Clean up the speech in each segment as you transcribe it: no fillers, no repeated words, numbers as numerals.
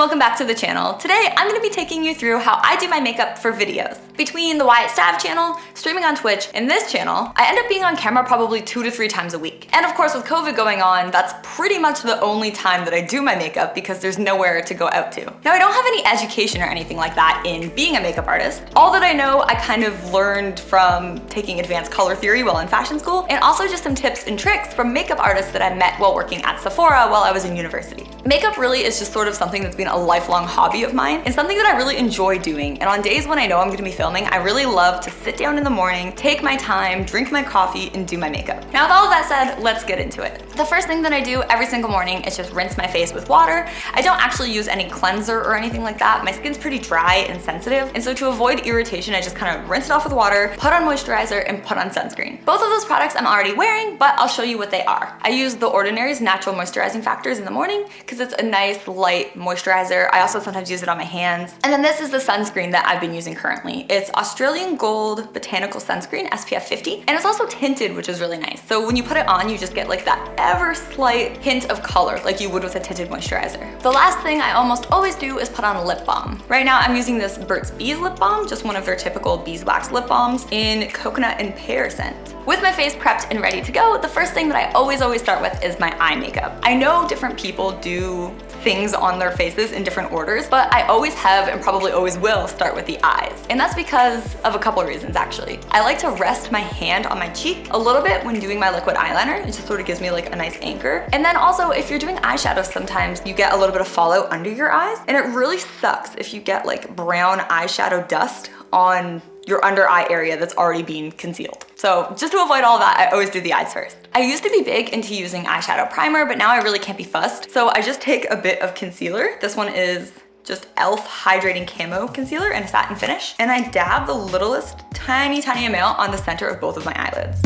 welcome back to the channel. Today, I'm gonna be taking you through how I do my makeup for videos. Between the Wyatt Stav channel, streaming on Twitch, and this channel, I end up being on camera probably 2 to 3 times a week. And of course, with COVID going on, that's pretty much the only time that I do my makeup because there's nowhere to go out to. Now, I don't have any education or anything like that in being a makeup artist. All that I know, I kind of learned from taking advanced color theory while in fashion school, and also just some tips and tricks from makeup artists that I met while working at Sephora while I was in university. Makeup really is just sort of something that's been a lifelong hobby of mine and something that I really enjoy doing. And on days when I know I'm gonna be filming, I really love to sit down in the morning, take my time, drink my coffee, and do my makeup. Now, with all of that said, let's get into it. The first thing that I do every single morning is just rinse my face with water. I don't actually use any cleanser or anything like that. My skin's pretty dry and sensitive, and so to avoid irritation, I just kind of rinse it off with water, put on moisturizer, and put on sunscreen. Both of those products I'm already wearing, but I'll show you what they are. I use The Ordinary's Natural Moisturizing Factors in the morning because it's a nice, light moisturizer. I also sometimes use it on my hands. And then this is the sunscreen that I've been using currently. It's Australian Gold Botanical Sunscreen, SPF 50, and it's also tinted, which is really nice. So when you put it on, you just get like that ever slight hint of color like you would with a tinted moisturizer. The last thing I almost always do is put on a lip balm. Right now I'm using this Burt's Bees lip balm, just one of their typical beeswax lip balms in coconut and pear scent. With my face prepped and ready to go, the first thing that I always start with is my eye makeup. I know different people do things on their faces in different orders, but I always have and probably always will start with the eyes. And that's because of a couple reasons actually. I like to rest my hand on my cheek a little bit when doing my liquid eyeliner. It just sort of gives me like a nice anchor. And then also if you're doing eyeshadow, sometimes you get a little bit of fallout under your eyes, and it really sucks if you get like brown eyeshadow dust on your under eye area that's already been concealed. So just to avoid all that, I always do the eyes first. I used to be big into using eyeshadow primer, but now I really can't be fussed. So I just take a bit of concealer. This one is just e.l.f. Hydrating Camo Concealer in a satin finish. And I dab the littlest tiny amount on the center of both of my eyelids.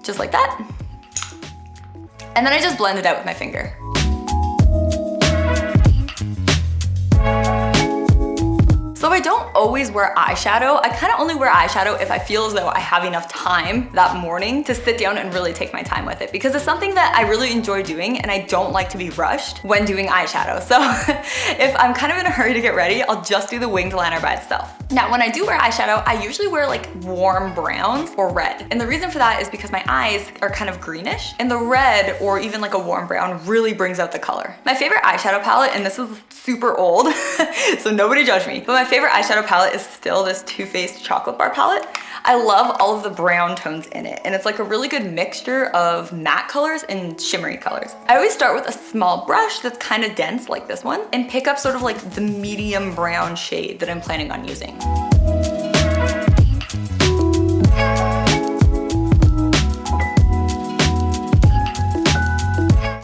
Just like that. And then I just blend it out with my finger. So I don't always wear eyeshadow. I kind of only wear eyeshadow if I feel as though I have enough time that morning to sit down and really take my time with it, because it's something that I really enjoy doing and I don't like to be rushed when doing eyeshadow. So if I'm kind of in a hurry to get ready, I'll just do the winged liner by itself. Now, when I do wear eyeshadow, I usually wear like warm browns or red. And the reason for that is because my eyes are kind of greenish, and the red or even like a warm brown really brings out the color. My favorite eyeshadow palette, and this is super old, so nobody judge me, but my favorite eyeshadow palette is still this Too Faced chocolate bar palette. I love all of the brown tones in it, and it's like a really good mixture of matte colors and shimmery colors. I always start with a small brush that's kind of dense like this one and pick up sort of like the medium brown shade that I'm planning on using.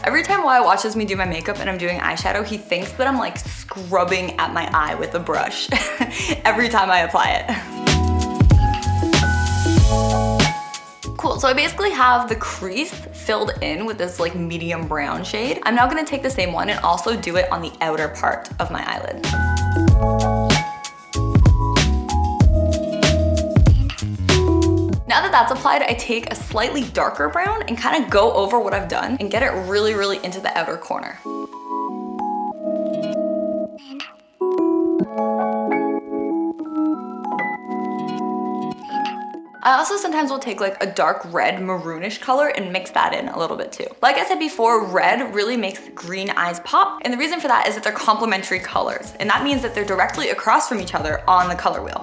Every time Wyatt watches me do my makeup and I'm doing eyeshadow, he thinks that I'm like scrubbing at my eye with a brush every time I apply it. Cool, so I basically have the crease filled in with this like medium brown shade. I'm now gonna take the same one and also do it on the outer part of my eyelid. Now that that's applied, I take a slightly darker brown and kind of go over what I've done and get it really into the outer corner. I also sometimes will take like a dark red maroonish color and mix that in a little bit too. Like I said before, red really makes green eyes pop, and the reason for that is that they're complementary colors, and that means that they're directly across from each other on the color wheel.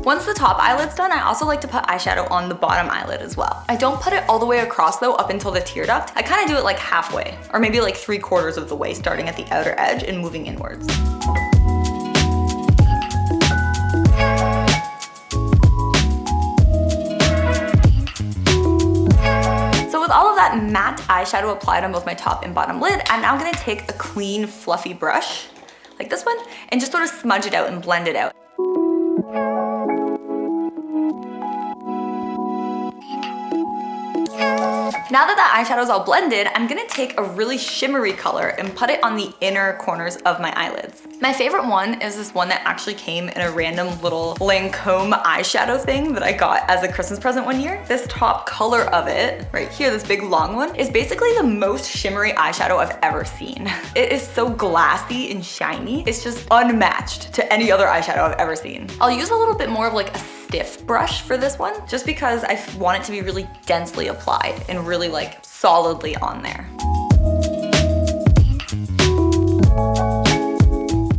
Once the top eyelid's done, I also like to put eyeshadow on the bottom eyelid as well. I don't put it all the way across though, up until the tear duct. I kind of do it like halfway, or maybe like 3/4 of the way, starting at the outer edge and moving inwards. So with all of that matte eyeshadow applied on both my top and bottom lid, I'm now gonna take a clean, fluffy brush, like this one, and just sort of smudge it out and blend it out. Now that that eyeshadow is all blended, I'm gonna take a really shimmery color and put it on the inner corners of my eyelids. My favorite one is this one that actually came in a random little Lancome eyeshadow thing that I got as a Christmas present one year. This top color of it, right here, this big long one, is basically the most shimmery eyeshadow I've ever seen. It is so glassy and shiny. It's just unmatched to any other eyeshadow I've ever seen. I'll use a little bit more of like a stiff brush for this one, just because I want it to be really densely applied and really like solidly on there.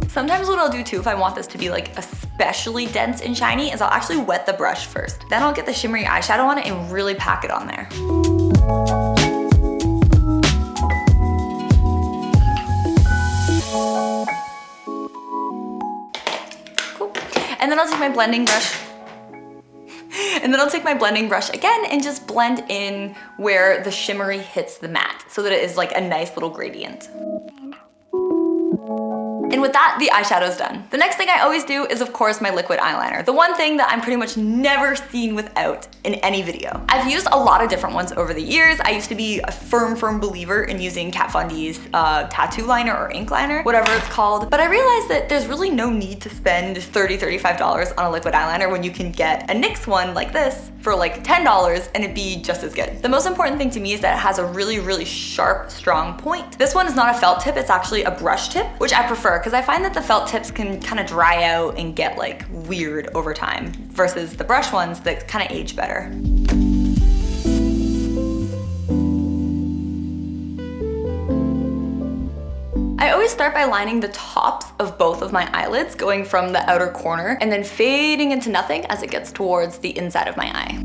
Sometimes what I'll do too, if I want this to be like especially dense and shiny, is I'll actually wet the brush first. Then I'll get the shimmery eyeshadow on it and really pack it on there. Cool. And then I'll take my blending brush. And then I'll take my blending brush again and just blend in where the shimmery hits the matte so that it is like a nice little gradient. And with that, the eyeshadow's done. The next thing I always do is, of course, my liquid eyeliner. The one thing that I'm pretty much never seen without in any video. I've used a lot of different ones over the years. I used to be a firm believer in using Kat Von D's tattoo liner or ink liner, whatever it's called. But I realized that there's really no need to spend $30, $35 on a liquid eyeliner when you can get a NYX one like this for like $10 and it'd be just as good. The most important thing to me is that it has a really sharp, strong point. This one is not a felt tip, it's actually a brush tip, which I prefer because I find that the felt tips can kind of dry out and get like weird over time versus the brush ones that kind of age better. I always start by lining the tops of both of my eyelids, going from the outer corner and then fading into nothing as it gets towards the inside of my eye.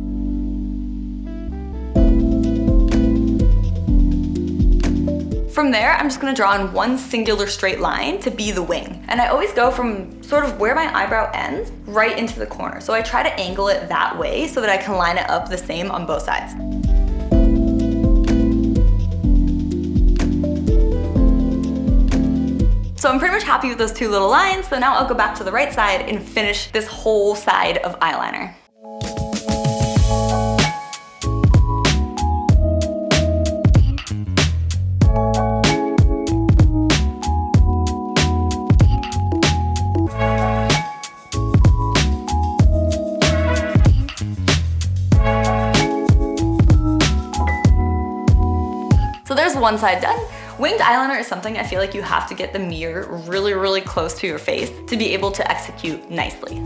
From there, I'm just gonna draw in one singular straight line to be the wing. And I always go from sort of where my eyebrow ends right into the corner. So I try to angle it that way so that I can line it up the same on both sides. So I'm pretty much happy with those two little lines. So now I'll go back to the right side and finish this whole side of eyeliner. So there's one side done. Winged eyeliner is something I feel like you have to get the mirror really close to your face to be able to execute nicely.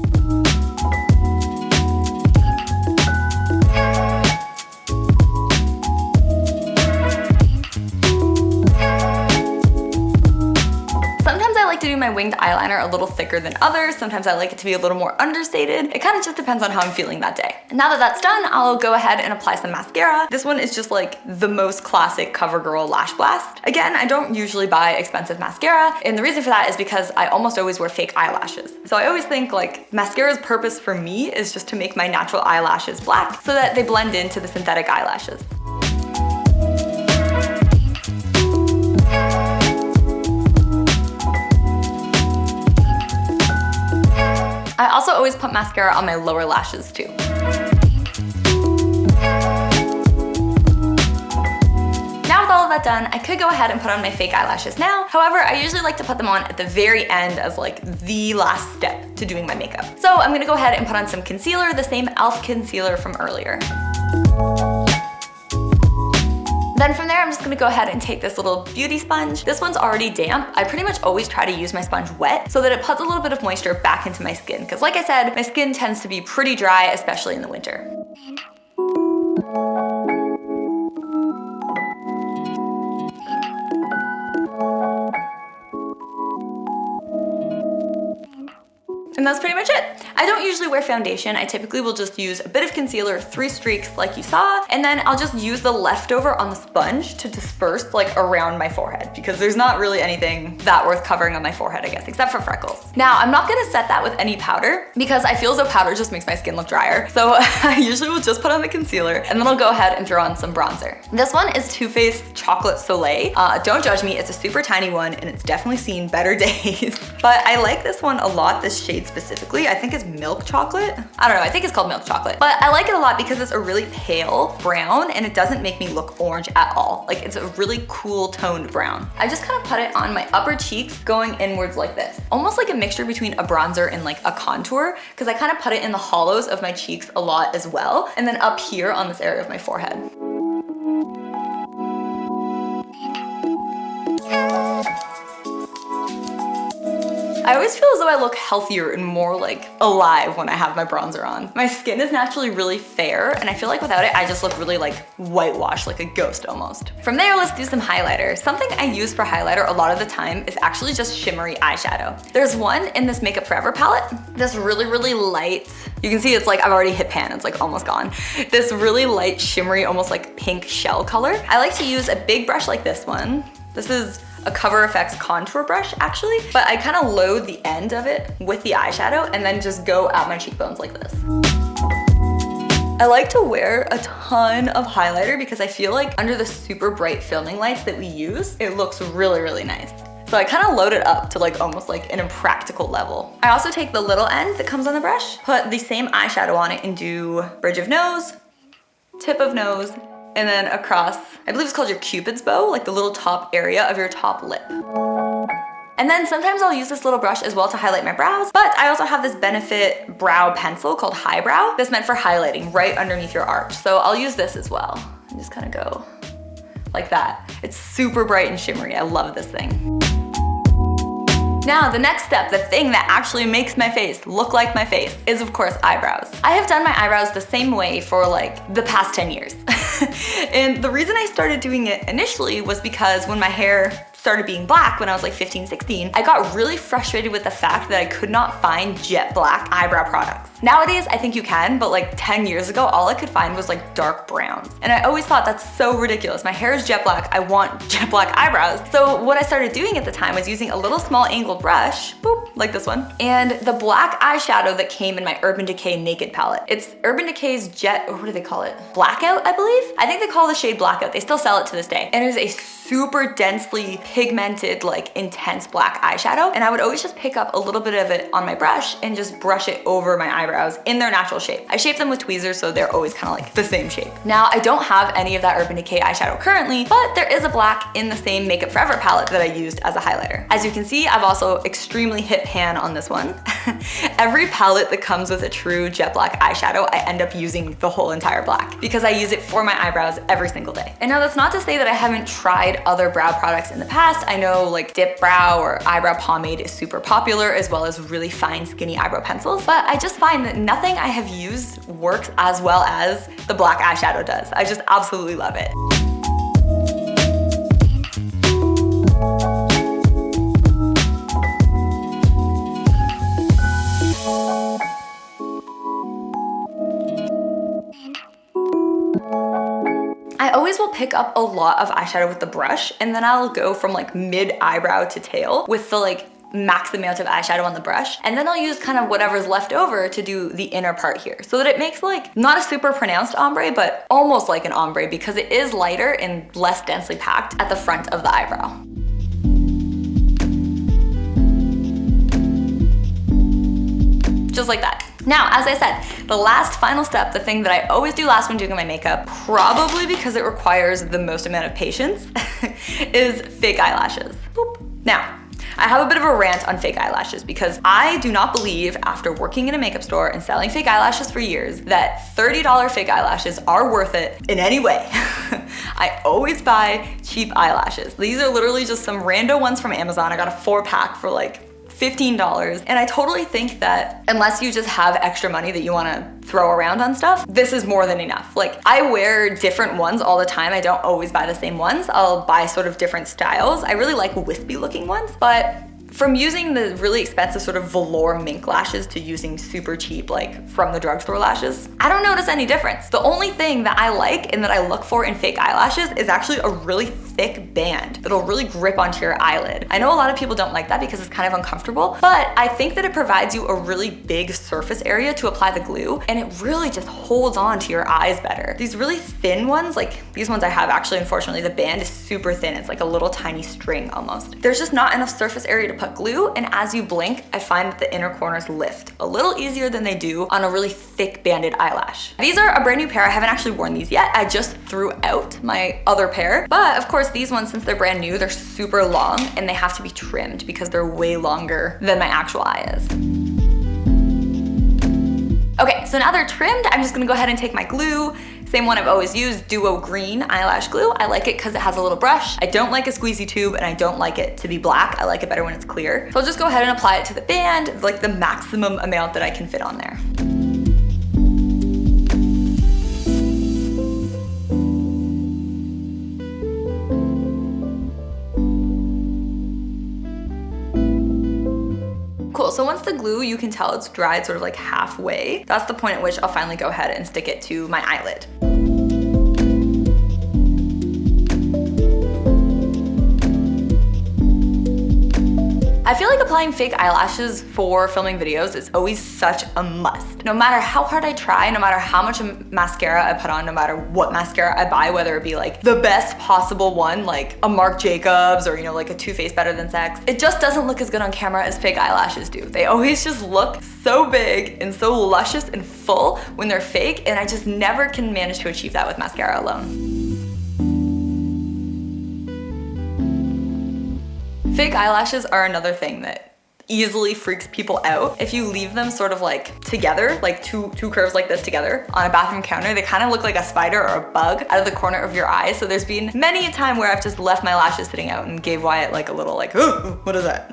Sometimes I like to do my winged eyeliner a little thicker than others. Sometimes I like it to be a little more understated. It kind of just depends on how I'm feeling that day. And now that that's done, I'll go ahead and apply some mascara. This one is just like the most classic CoverGirl Lash Blast. Again, I don't usually buy expensive mascara, and the reason for that is because I almost always wear fake eyelashes. So I always think like mascara's purpose for me is just to make my natural eyelashes black so that they blend into the synthetic eyelashes. I also always put mascara on my lower lashes too. Now with all of that done, I could go ahead and put on my fake eyelashes now. However, I usually like to put them on at the very end as like the last step to doing my makeup. So I'm gonna go ahead and put on some concealer, the same e.l.f. concealer from earlier. Then from there, I'm just gonna go ahead and take this little beauty sponge. This one's already damp. I pretty much always try to use my sponge wet so that it puts a little bit of moisture back into my skin. Because like I said, my skin tends to be pretty dry, especially in the winter. And that's pretty much it. I don't usually wear foundation. I typically will just use a bit of concealer, 3 streaks like you saw, and then I'll just use the leftover on the sponge to disperse like around my forehead because there's not really anything that worth covering on my forehead, I guess, except for freckles. Now, I'm not gonna set that with any powder because I feel as though powder just makes my skin look drier. So I usually will just put on the concealer and then I'll go ahead and throw on some bronzer. This one is Too Faced Chocolate Soleil. Don't judge me, it's a super tiny one and it's definitely seen better days. But I like this one a lot, this shade specifically. I think it's milk chocolate. I don't know, I think it's called milk chocolate. But I like it a lot because it's a really pale brown and it doesn't make me look orange at all. Like it's a really cool toned brown. I just kind of put it on my upper cheeks going inwards like this. Almost like a mixture between a bronzer and like a contour, because I kind of put it in the hollows of my cheeks a lot as well. And then up here on this area of my forehead. I always feel as though I look healthier and more like alive when I have my bronzer on. My skin is naturally really fair, and I feel like without it, I just look really like whitewashed, like a ghost almost. From there, let's do some highlighter. Something I use for highlighter a lot of the time is actually just shimmery eyeshadow. There's one in this Makeup Forever palette, this really light, you can see it's like, I've already hit pan, it's like almost gone. This really light, shimmery, almost like pink shell color. I like to use a big brush like this one. This is a Cover FX contour brush actually, but I kind of load the end of it with the eyeshadow and then just go at my cheekbones like this. I like to wear a ton of highlighter because I feel like under the super bright filming lights that we use, it looks really nice. So I kind of load it up to like almost like an impractical level. I also take the little end that comes on the brush, put the same eyeshadow on it and do bridge of nose, tip of nose, and then across, I believe it's called your Cupid's bow, like the little top area of your top lip. And then sometimes I'll use this little brush as well to highlight my brows, but I also have this Benefit brow pencil called Highbrow that's meant for highlighting right underneath your arch. So I'll use this as well and just kind of go like that. It's super bright and shimmery. I love this thing. Now, the next step, the thing that actually makes my face look like my face, is of course eyebrows. I have done my eyebrows the same way for like the past 10 years. And the reason I started doing it initially was because when my hair started being black when I was like 15, 16, I got really frustrated with the fact that I could not find jet black eyebrow products. Nowadays, I think you can, but like 10 years ago, all I could find was like dark browns. And I always thought that's so ridiculous. My hair is jet black, I want jet black eyebrows. So what I started doing at the time was using a little small angled brush, boop, like this one, and the black eyeshadow that came in my Urban Decay Naked palette. It's Urban Decay's Jet, or what do they call it? Blackout, I believe? I think they call the shade Blackout. They still sell it to this day. And it is a super densely pigmented, like intense black eyeshadow. And I would always just pick up a little bit of it on my brush and just brush it over my eyebrows in their natural shape. I shape them with tweezers, so they're always kind of like the same shape. Now, I don't have any of that Urban Decay eyeshadow currently, but there is a black in the same Makeup Forever palette that I used as a highlighter. As you can see, I've also extremely hit pan on this one. Every palette that comes with a true jet black eyeshadow, I end up using the whole entire black because I use it for my eyebrows every single day. And now that's not to say that I haven't tried other brow products in the past. I know like dip brow or eyebrow pomade is super popular, as well as really fine skinny eyebrow pencils, but I just find that nothing I have used works as well as the black eyeshadow does. I just absolutely love it. I always will pick up a lot of eyeshadow with the brush, and then I'll go from like mid eyebrow to tail with the like max amount of eyeshadow on the brush, and then I'll use kind of whatever's left over to do the inner part here, so that it makes like not a super pronounced ombre, but almost like an ombre because it is lighter and less densely packed at the front of the eyebrow. Just like that. Now, as I said, the last final step, the thing that I always do last when doing my makeup, probably because it requires the most amount of patience, is fake eyelashes. Boop. Now, I have a bit of a rant on fake eyelashes because I do not believe, after working in a makeup store and selling fake eyelashes for years, that $30 fake eyelashes are worth it in any way. I always buy cheap eyelashes. These are literally just some rando ones from Amazon. I got a 4-pack for like $15, and I totally think that unless you just have extra money that you want to throw around on stuff, this is more than enough. Like, I wear different ones all the time. I don't always buy the same ones. I'll buy sort of different styles. I really like wispy looking ones, but from using the really expensive sort of velour mink lashes to using super cheap, like from the drugstore lashes, I don't notice any difference. The only thing that I like and that I look for in fake eyelashes is actually a really thick band that'll really grip onto your eyelid. I know a lot of people don't like that because it's kind of uncomfortable, but I think that it provides you a really big surface area to apply the glue, and it really just holds on to your eyes better. These really thin ones, like these ones I have, actually, unfortunately, the band is super thin. It's like a little tiny string almost. There's just not enough surface area to put put glue, and as you blink, I find that the inner corners lift a little easier than they do on a really thick banded eyelash. These are a brand new pair. I haven't actually worn these yet. I just threw out my other pair. But of course, these ones, since they're brand new, they're super long and they have to be trimmed because they're way longer than my actual eye is. Okay, so now they're trimmed, I'm just gonna go ahead and take my glue. Same one I've always used, Duo Green eyelash glue. I like it because it has a little brush. I don't like a squeezy tube and I don't like it to be black. I like it better when it's clear. So I'll just go ahead and apply it to the band, like the maximum amount that I can fit on there. Cool, so once the glue, you can tell it's dried sort of like halfway. That's the point at which I'll finally go ahead and stick it to my eyelid. I feel like applying fake eyelashes for filming videos is always such a must. No matter how hard I try, no matter how much mascara I put on, no matter what mascara I buy, whether it be like the best possible one, like a Marc Jacobs or, you know, like a Too Faced Better Than Sex, it just doesn't look as good on camera as fake eyelashes do. They always just look so big and so luscious and full when they're fake, and I just never can manage to achieve that with mascara alone. Fake eyelashes are another thing that easily freaks people out. If you leave them sort of like together, like two curves like this together on a bathroom counter, they kind of look like a spider or a bug out of the corner of your eye. So there's been many a time where I've just left my lashes sitting out and gave Wyatt like a little like, oh, what is that?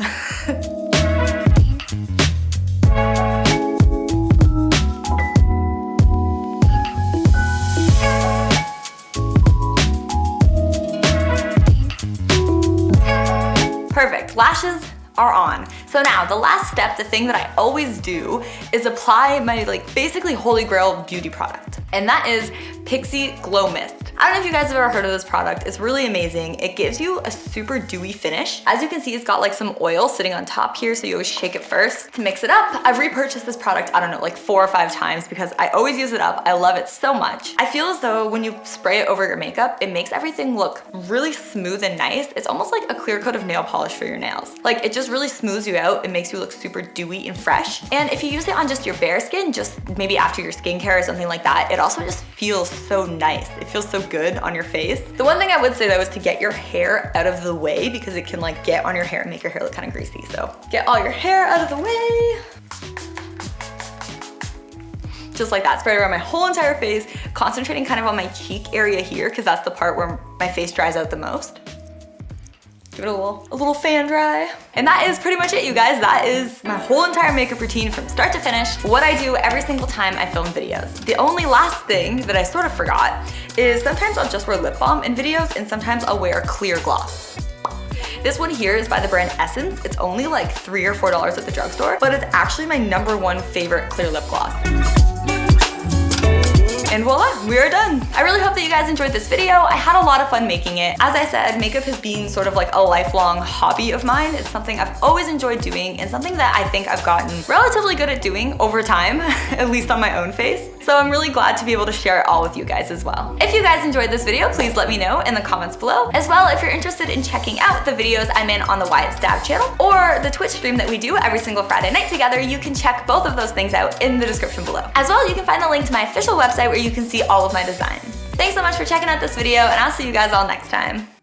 Perfect, lashes are on. So now the last step, the thing that I always do is apply my like basically holy grail beauty product. And that is Pixi Glow Mist. I don't know if you guys have ever heard of this product. It's really amazing. It gives you a super dewy finish. As you can see, it's got like some oil sitting on top here, so you always shake it first to mix it up. I've repurchased this product, I don't know, like 4 or 5 times because I always use it up. I love it so much. I feel as though when you spray it over your makeup, it makes everything look really smooth and nice. It's almost like a clear coat of nail polish for your nails. Like it just really smooths you out. It makes you look super dewy and fresh. And if you use it on just your bare skin, just maybe after your skincare or something like that, it also just feels so nice. It feels so good on your face. The one thing I would say though is to get your hair out of the way because it can like get on your hair and make your hair look kind of greasy. So get all your hair out of the way. Just like that, spray it around my whole entire face, concentrating kind of on my cheek area here because that's the part where my face dries out the most. Give it a little fan dry. And that is pretty much it, you guys. That is my whole entire makeup routine from start to finish, what I do every single time I film videos. The only last thing that I sort of forgot is sometimes I'll just wear lip balm in videos and sometimes I'll wear clear gloss. This one here is by the brand Essence. It's only like $3 or $4 at the drugstore, but it's actually my #1 favorite clear lip gloss. And voila, we are done. I really hope that you guys enjoyed this video. I had a lot of fun making it. As I said, makeup has been sort of like a lifelong hobby of mine. It's something I've always enjoyed doing and something that I think I've gotten relatively good at doing over time, at least on my own face. So I'm really glad to be able to share it all with you guys as well. If you guys enjoyed this video, please let me know in the comments below. As well, if you're interested in checking out the videos I'm in on the Wyatt Stav channel or the Twitch stream that we do every single Friday night together, you can check both of those things out in the description below. As well, you can find the link to my official website where you can see all of my designs. Thanks so much for checking out this video, and I'll see you guys all next time.